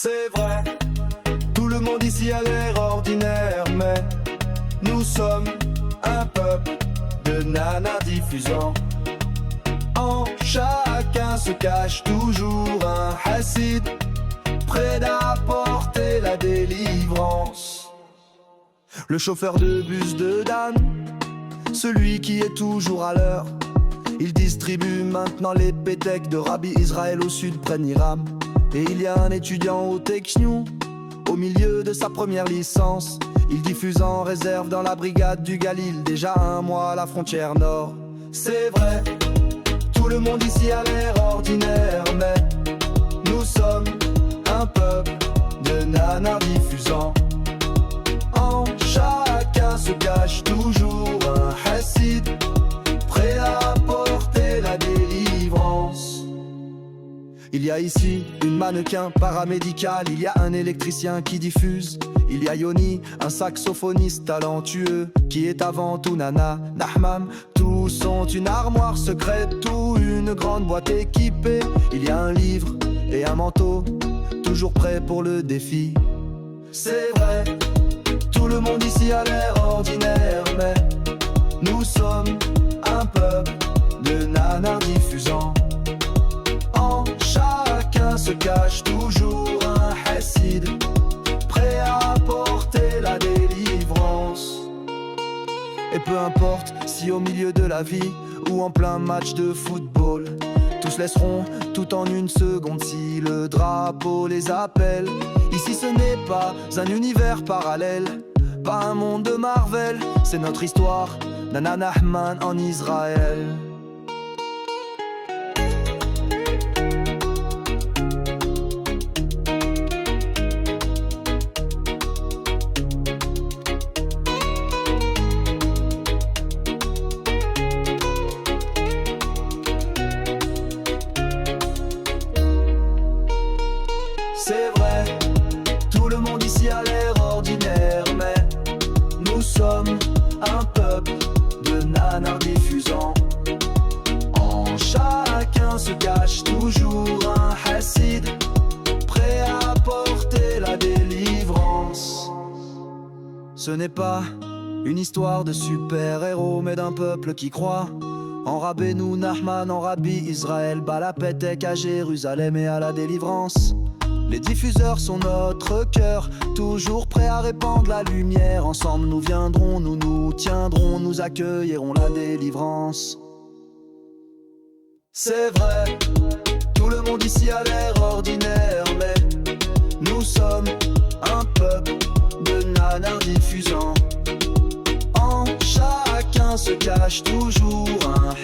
C'est vrai, tout le monde ici a l'air ordinaire, mais nous sommes un peuple de nanas diffusants. En chacun se cache toujours un hassid, prêt d'apporter la délivrance. Le chauffeur de bus de Dan, celui qui est toujours à l'heure. Il distribue maintenant les pétecs de Rabbi Israël au sud près d'Iram. Et il y a un étudiant au Technion, au milieu de sa première licence. Il diffuse en réserve dans la brigade du Galil, déjà un mois à la frontière nord. C'est vrai, tout le monde ici a l'air ordinaire, mais nous sommes un peuple de nanas diffusants. En chacun se cache toujours un hassid, prêt à apporter la délivrance. Il y a ici une mannequin paramédicale, il y a un électricien qui diffuse, il y a Yoni, un saxophoniste talentueux, qui est avant tout nana, Nahmam. Tous sont une armoire secrète ou une grande boîte équipée. Il y a un livre et un manteau, toujours prêt pour le défi. C'est vrai, tout le monde ici a l'air ordinaire, mais nous sommes un peuple de nanas diffusants. En chacun se cache toujours un hassid, prêt à apporter la délivrance. Et peu importe si au milieu de la vie ou en plein match de football, tous laisseront tout en une seconde si le drapeau les appelle. Ici ce n'est pas un univers parallèle, pas un monde de Marvel, c'est notre histoire, Nana Nahman en Israël. C'est vrai, tout le monde ici a l'air ordinaire, mais nous sommes un peuple de nanas diffusants. En chacun se cache toujours un hassid, prêt à apporter la délivrance. Ce n'est pas une histoire de super-héros, mais d'un peuple qui croit en Rabbeinu Nahman, en Rabbi Israël, Balapetek à Jérusalem et à la délivrance. Les diffuseurs sont notre cœur, toujours prêts à répandre la lumière. Ensemble nous viendrons, nous nous tiendrons, nous accueillerons la délivrance. C'est vrai, tout le monde ici a l'air ordinaire, mais nous sommes un peuple de nanas diffusants. En chacun se cache toujours un